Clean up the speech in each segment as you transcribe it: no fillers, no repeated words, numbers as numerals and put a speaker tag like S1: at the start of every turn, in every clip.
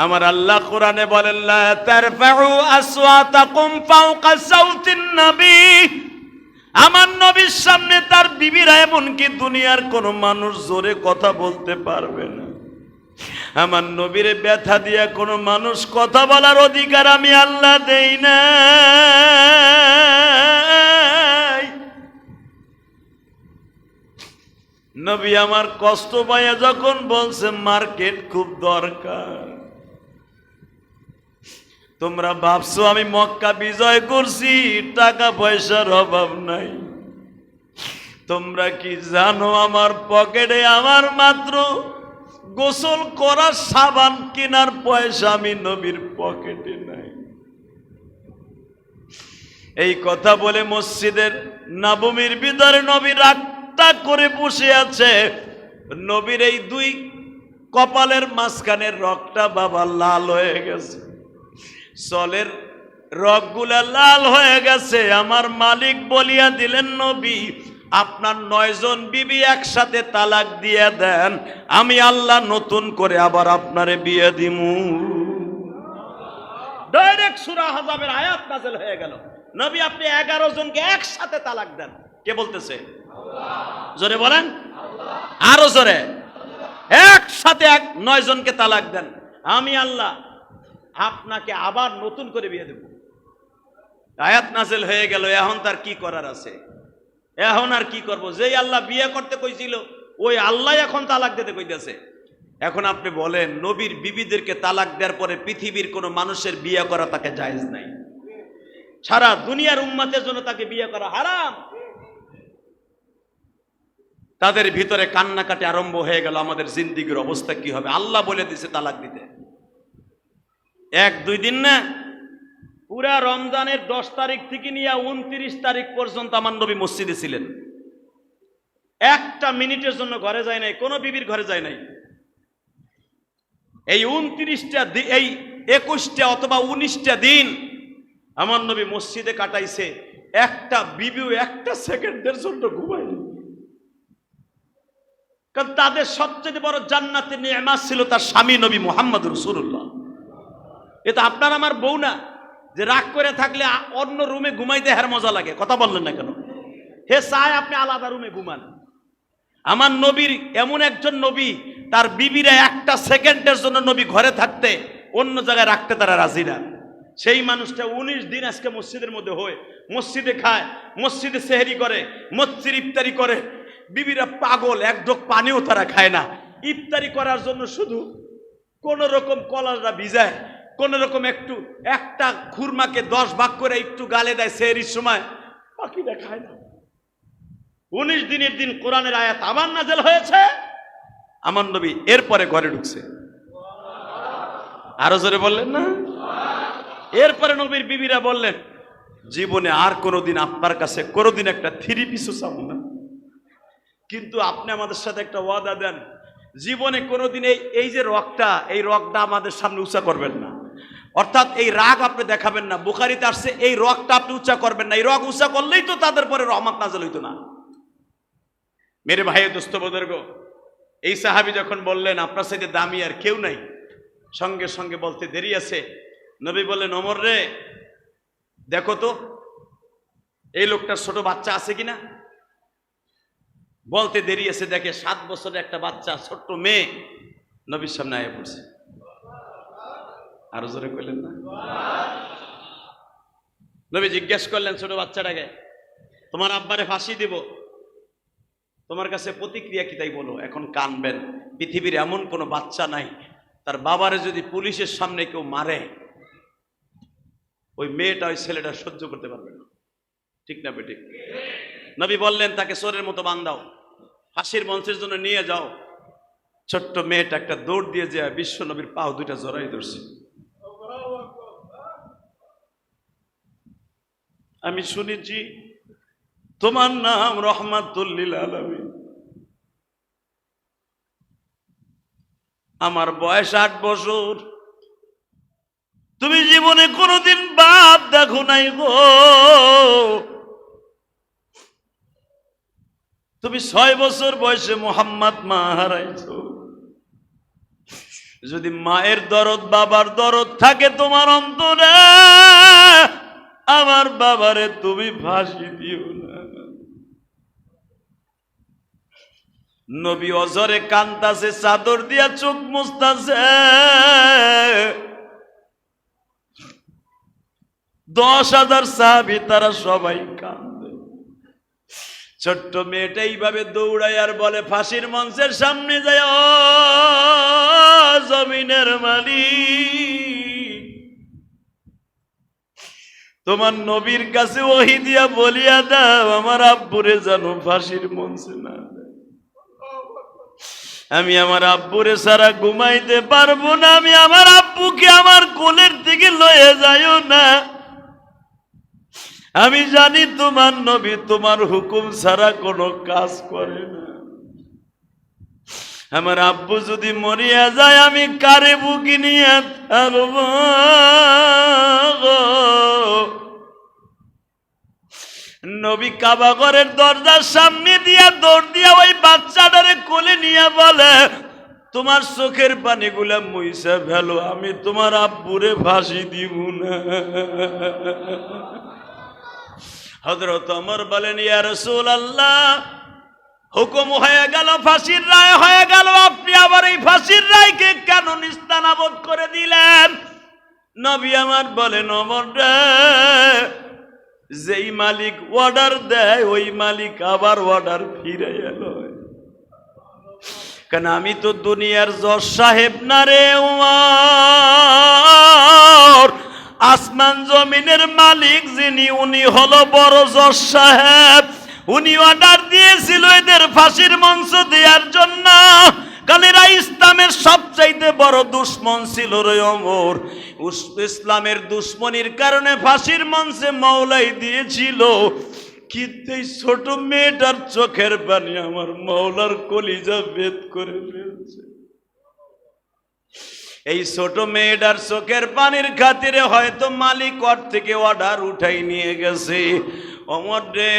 S1: আমার আল্লাহ কোরআনে বলেন, লা তারফাউ আসওয়াতাকুম ফাওকা সাউতিন নবী। আমার নবীর সামনে তার বিবিরা এমনকি দুনিয়ার কোন মানুষ জোরে কথা বলতে পারবে না। আমার নবীরে ব্যথা দিয়া কোনো মানুষ কথা বলার অধিকার আমি আল্লাহ দেই না। নবী আমার কষ্ট পাইয়া যখন বলছে মার্কেট খুব দরকার, তোমরা ভাবছো আমি মক্কা বিজয় করছি, টাকা পয়সার অভাব নাই। তোমরা কি জানো আমার পকেটে আমার মাত্র গোসল করার সাবান কেনার পয়সা আমি নবীর পকেটে নাই। এই কথা বলে মসজিদের নববীর ভিতরে নবী রাগটা করে বসে আছে। নবীর এই দুই কপালের মাঝখানের রগটা বাবা লাল হয়ে গেছে, চলের রগগুলা লাল হয়ে গেছে। আমার মালিক বলিয়া দিলেন, নবী আপনার 9 জন বিবি একসাথে তালাক দিয়ে দেন, আমি আল্লাহ নতুন করে আবার আপনারে বিয়ে দিমু। ডাইরেক্ট সূরা আহজাবের আয়াত নাযিল হয়ে গেল, নবী আপনি 11 জনকে একসাথে তালাক দেন। কে বলতেছে? আল্লাহ। জোরে বলেন আল্লাহ। আরো জোরে, একসাথে 9 জনকে তালাক দেন, আমি আল্লাহ আপনাকে আবার নতুন করে বিয়ে দেব। আয়াত নাযিল হয়ে গেল। এখন তার কি করার আছে? এখন আর কি করব? যেই আল্লাহ বিয়ে করতে কইছিল ওই আল্লাহ এখন তালাক দিতে কইতেছে। এখন আপনি বলেন, নবীর বিবিদেরকে তালাক দেওয়ার পরে পৃথিবীর কোনো মানুষের বিয়ে করা তাকে জায়েজ নাই, সারা দুনিয়ার উম্মতের জন্য তাকে বিয়ে করা হারাম। তাদের ভিতরে কান্নাকাটি আরম্ভ হয়ে গেল, আমাদের জিন্দেগির অবস্থা কি হবে? আল্লাহ বলে দিছে তালাক দিতে। 1-2 দিন না, পুরা রমজানের 10 তারিখ থেকে নিয়ে 29 তারিখ পর্যন্ত আমার নবী মসজিদে ছিলেন। একটা মিনিটের জন্য ঘরে যায় নাই, কোনো বিবির ঘরে যায় নাই। এই 29টা এই 21টা অথবা 19টা দিন আমার নবী মসজিদে কাটাইছে, একটা বিবিও একটা সেকেন্ডের জন্য ঘুমায়নি। কারণ তাদের সবচেয়ে বড় জান্নাতের নিয়ামত ছিল তার স্বামী নবী মুহাম্মদ রাসূলুল্লাহ। এটা আপনার আমার বউ না যে রাগ করে থাকলে অন্য রুমে ঘুমাইতে হের মজা লাগে। কথা বললেন না কেন? হে চায় আপনি আলাদা রুমে ঘুমান। আমার নবীর এমন একজন নবী, তার বিবিরা একটা সেকেন্ডের জন্য নবী ঘরে থাকতে অন্য জায়গায় রাখতে তারা রাজি না। সেই মানুষটা 19 দিন আজকে মসজিদের মধ্যে হয়, মসজিদে খায়, মসজিদে সেহরি করে, মসজিদ ইফতারি করে। বিবিরা পাগল, এক ঢোক পানিও তারা খায় না। ইফতারি করার জন্য শুধু কোন রকম কলাটা ভিজায়, কোন রকম একটা খুরমাকে 10 ভাগ করে একটু গালে দেয় সেহরির সময়, বাকিটা খায় না। 19 দিনের দিন কোরআনের আয়াত আবার নাযিল হয়েছে, আমার নবী এরপরে ঘরে ঢুকছে। আরো জোরে বললেন না? এরপরে নবীর বিবিরা বললেন, জীবনে আর কোনোদিন আপনার কাছে কোনোদিন একটা 3 পিসও চাবো না, কিন্তু আপনি আমাদের সাথে একটা ওয়াদা দেন, জীবনে কোনোদিন এই যে রগটা, এই রগটা আমাদের সামনে উঁচা করবেন না। অর্থাৎ এই রাগ আপনি দেখাবেন না। বুখারীতে আসছে এই রগটা আপনি উঁচা করবেন না। এই রগ উঁচা করলেই তো তাদের পরে রহমত নাযিল হইতো না। মেরে ভাই দোস্ত বুজুর্গ, এই সাহাবী যখন বললেন আপনার সাথে দামি আর কেউ নাই, সঙ্গে সঙ্গে বলতে দেরি আছে। নবী বললেন, ওমর রে, দেখো তো এই লোকটার ছোট বাচ্চা আছে কিনা। বলতে দেরি আছে, দেখে 7 বছরের একটা বাচ্চা, ছোট্ট মেয়ে নবীর সামনে আয়া পড়ছে। আরো জোরে কইলেন না? নবী জিজ্ঞেস করলেন ছোট বাচ্চাটাকে, তোমার আব্বারে ফাঁসি দিব, তোমার কাছে প্রতিক্রিয়া কি তাই বলো। এখন কানবেন, পৃথিবীর এমন কোনো বাচ্চা নাই তার বাবারে যদি পুলিশের সামনে কেউ মারে, ওই মেয়েটা ওই ছেলেটা সহ্য করতে পারবে না। ঠিক না বেঠিক? নবী বললেন তাকে চোরের মতো বান্ধাও, ফাঁসির মঞ্চের জন্য নিয়ে যাও। ছোট্ট মেয়েটা একটা দৌড় দিয়ে যায় বিশ্ব নবীর পাও 2টা জড়াই ধরছে। আমি শুনেছি তোমার নাম রহমাতুল লিল আলামিন, আমার বয়স 8 বছর, তুমি জীবনে কোনোদিন বাপ দেখো নাই গো, তুমি 6 বছর বয়সে মুহাম্মদ মা হারাইছো, যদি মায়ের দরদ বাবার দরদ থাকে তোমার অন্তরে, আমার বাবারে তুমি ফাঁসি দিও না। নবী অজরে কান্তাছে, চাদর দিয়া চোখ মুছতাছে। 10,000 সাহাবী তারা সবাই কান্দে। ছোট্ট মেয়েটা এইভাবে দৌড়ায় আর বলে ফাঁসির মঞ্চের সামনে যায়, ও জমিনের মালিক, তোমার নবীর কাছে ওহী দিয়া বলিয়া দাও আমার আব্বুরে যেন ফাঁসির মঞ্চে না দেয়। আমি আমার আব্বুরে ছাড়া ঘুমাইতে পারবো না, আমি আমার আব্বুকে আমার কোলের থেকে লয়ে যাইও না। আমি জানি তোমার নবী তোমার হুকুম ছাড়া কোনো কাজ করে না। আমার আব্বু যদি মরিয়া যায় আমি কারে বুকি নিয়ে থাকবো? নবী কাবা ঘরের দরজার সামনে দিয়া দৌড় দিয়া ওই বাচ্চাটারে কোলে নিয়ে বলে, তোমার চোখের পানিগুলা মুইসা ফেলো, আমি তোমার আব্বুরে ফাঁসি দিব না। হযরত ওমর বলেন, ইয়া রাসূলুল্লাহ, হুকুম হয়ে গেল, ফাঁসির রায় হয়ে গেল, আপনি আবার এই ফাঁসির রায়কে কেন নিস্তানাবুদ করে দিলেন? নবী আমার বলেন, ওমর রে, যেই মালিক অর্ডার দেয় ওই মালিক আবার অর্ডার ফিরাইয়া লয়। কেন আমি তো দুনিয়ার জজ সাহেব না রে ওমর, আসমান জমিনের মালিক যিনি উনি হলো বড় জজ সাহেব। উনি অর্ডার দিয়েছিল এদের ফাঁসির মঞ্চ দেওয়ার জন্য, কারণ এরা ইসলামের সবচাইতে বড় দুশ্মন ছিল রে ওমর। ইসলামের দুশ্মনির কারণে ফাঁসির মঞ্চে মওলাই দিয়েছিল, কিন্তু এই ছোট মেয়েটার চোখের পানি আমার মওলার কলিজা ভেদ করে ফেলছে। এই ছোট মেয়েটার চোখের পানির খাতিরে হয়তো মালিক ওর থেকে অর্ডার উঠাই নিয়ে গেছে। ওমর রে,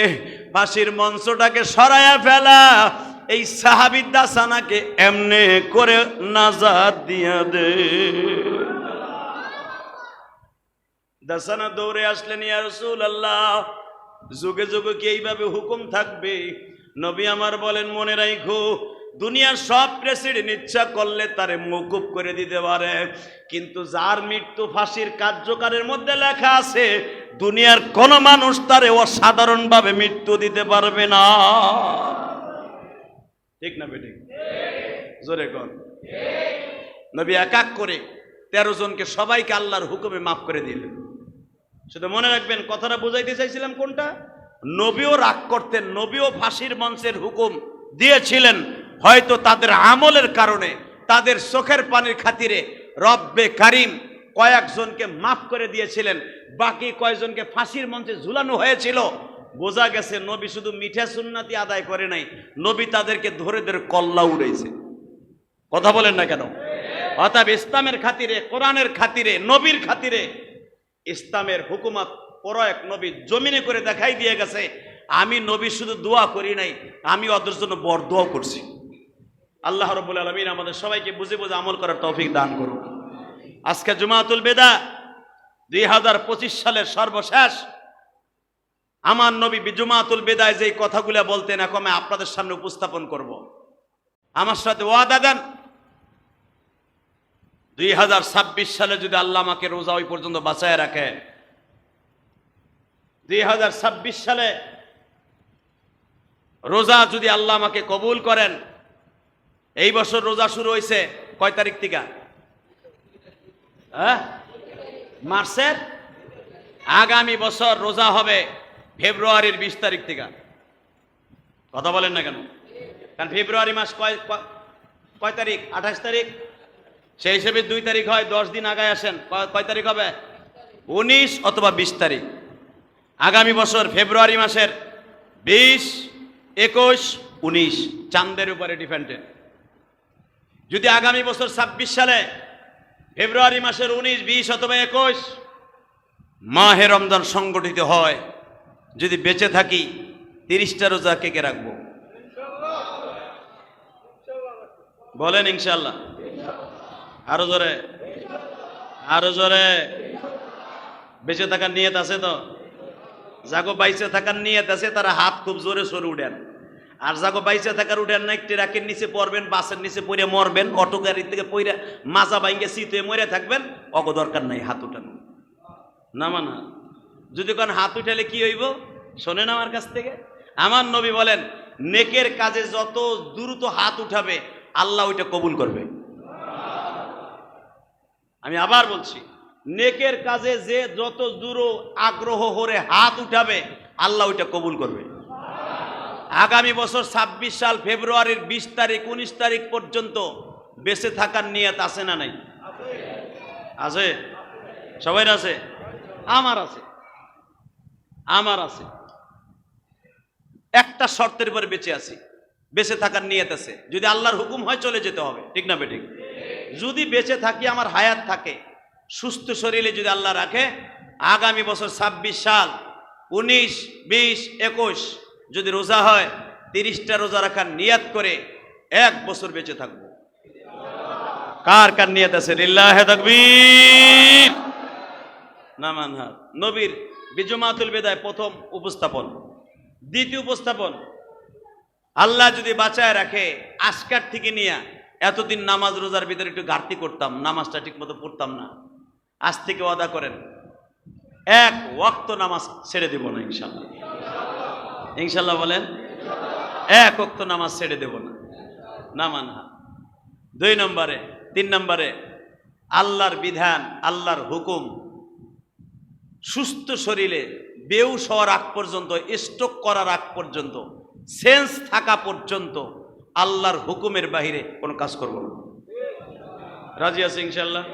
S1: ফাঁসির মঞ্চটাকে সরাইয়া ফেলা, এই সাহাবী দাসানাকে এমনে করে নাজাত দিয়া দে। দাসানা দৌড়ে আসলেন, ইয়া রাসূলুল্লাহ, যুগে যুগে কি এইভাবে হুকুম থাকবে? নবী আমার বলেন, মনে রাখো, দুনিয়ার সব প্রেসিডেন্ট ইচ্ছা করলে তারে মওকুফ করে দিতে পারে, কিন্তু যার মৃত্যু ফাঁসির কার্যকারের মধ্যে লেখা আছে, দুনিয়ার কোন মানুষ তারে অসাধারণভাবে মৃত্যু দিতে পারবে না। ঠিক না বেঠিক? জোরে কর। নবী এক এক করে 13 জনকে সবাইকে আল্লাহর হুকুমে মাফ করে দিলেন। শুধু মনে রাখবেন, কথাটা বুঝাইতে চাইছিলাম কোনটা? নবীও রাগ করতেন, নবীও ফাঁসির মঞ্চের হুকুম দিয়েছিলেন, হয়তো তাদের আমলের কারণে, তাদের চোখের পানির খাতিরে রব্বে কারিম কয়েকজনকে মাফ করে দিয়েছিলেন, বাকি কয়েকজনকে ফাঁসির মঞ্চে ঝুলানো হয়েছিল। বোঝা গেছে নবী শুধু মিঠা সুন্নাতি আদায় করে নাই, নবী তাদেরকে ধরে ধরে কল্লা উড়াইছে। কথা বলেন না কেন? অতএব ইসলামের খাতিরে, কোরআনের খাতিরে, নবীর খাতিরে ইসলামের হুকুমত প্রয়োগ নবী জমিনে করে দেখাই দিয়ে গেছে। আমি নবী শুধু দোয়া করি নাই, আমি ওদের জন্য বড় দোয়া করছি। আল্লাহ রাব্বুল আলামিন আমাদের সবাইকে বুঝে বুঝে আমল করার তৌফিক দান করুন। আজকে জুমাতুল বিদা 2025 সালের সর্বশেষ আমার নবী জুমাতুল বিদায় যে কথাগুলো বলতেন, এখন আমি আপনাদের সামনে উপস্থাপন করব। আমার সাথে ওয়াদা দেন, 2026 সালে যদি আল্লাহ আমাকে রোজা ওই পর্যন্ত বাঁচায় রাখে, 2026 সালে রোজা যদি আল্লাহ আমাকে কবুল করেন, এই বছর রোজা শুরু হয়েছে কয় তারিখ থেকে? মার্চের, আগামী বছর রোজা হবে ফেব্রুয়ারির 20 তারিখ থেকে। কথা বলেন না কেন? কারণ ফেব্রুয়ারি মাস কয় তারিখ? 28 তারিখ। সেই হিসেবে 2 তারিখ হয়, 10 দিন আগায় আসেন, কয় তারিখ হবে? 19 অথবা 20 তারিখ। আগামী বছর ফেব্রুয়ারি মাসের 20, 21, 19 চাঁদের উপরে ডিপেন্ডেন্ট। যদি আগামী বছর 26 সালে ফেব্রুয়ারি মাসের 19, 20 অথবা 21 মাহে রমজান সংগঠিত হয়, যদি বেঁচে থাকি 30টা রোজা কে কে রাখবো? বলেন ইনশাআল্লাহ। আরো জোরে, আরো জোরে। বেঁচে থাকার নিয়ত আছে তো? যাগো বাইচে থাকার নিয়ত আছে তারা হাত খুব জোরে সরে উঠেন। আর যাগো বাইচে থাকার উঠেন না, ট্রাকের নিচে পড়বেন, বাসের নিচে পড়ে মরবেন, অটো গাড়ির থেকে পড়ে মাজা বাইঙ্গে শীতে মরে থাকবেন, অগ দরকার নাই হাত উঠানো। না মানা যদি কোন হাত উঠালে কি হইব শোনেন আমার কাছ থেকে। আমার নবী বলেন, নেকের কাজে যত দ্রুত হাত উঠাবে আল্লাহ ওইটা কবুল করবে। আমি আবার বলছি, নেকের কাজে যে যত দূর আগ্রহ করে হাত উঠাবে আল্লাহ ওইটা কবুল করবে। আগামী বছর 26 সাল ফেব্রুয়ারির 20 তারিখ 19 তারিখ পর্যন্ত বেঁচে থাকার নিয়ত আছে না নাই? আছে, সবাই আছে, আমার আছে, আমার আছে। একটা শর্তের উপরে বেঁচে আছি, বেঁচে থাকার নিয়ত আছে। যদি আল্লাহর হুকুম হয় চলে যেতে হবে, ঠিক না বেঠিক? যদি বেঁচে থাকি, আমার হায়াত থাকে, সুস্থ শরীরে যদি আল্লাহ রাখে, আগামী বছর 26 সাল 19, 20, 21 যদি রোজা হয়, 30টা রোজা রাখার নিয়ত করে 1 বছর বেঁচে থাকবো। কার কার নিয়ত আছে? লিল্লাহে তাকবীর। না মানহা নবীর বিজমাতুল বিদায় প্রথম উপস্থাপন। দ্বিতীয় উপস্থাপন, আল্লাহ যদি বাঁচায় রাখে, আজকার থেকে নিয়ে এতদিন নামাজ রোজার ভিতরে একটু ঘাটতি করতাম, নামাজটা ঠিক মতো পড়তাম না। আজ থেকে ওয়াদা করেন, 1 ওয়াক্ত নামাজ ছেড়ে দেব না ইনশাল্লাহ। ইনশাল্লাহ বলেন, 1 ওয়াক্ত নামাজ ছেড়ে দেব না। না মানহা 2 নম্বরে, 3 নম্বরে, আল্লাহর বিধান, আল্লাহর হুকুম সুস্থ শরীরে বেহুশ হওয়ার আগ পর্যন্ত, স্ট্রোক করার আগ পর্যন্ত, সেন্স থাকা পর্যন্ত আল্লাহর হুকুমের বাহিরে কোনো কাজ করব না। রাজি আছে ইনশাল্লাহ?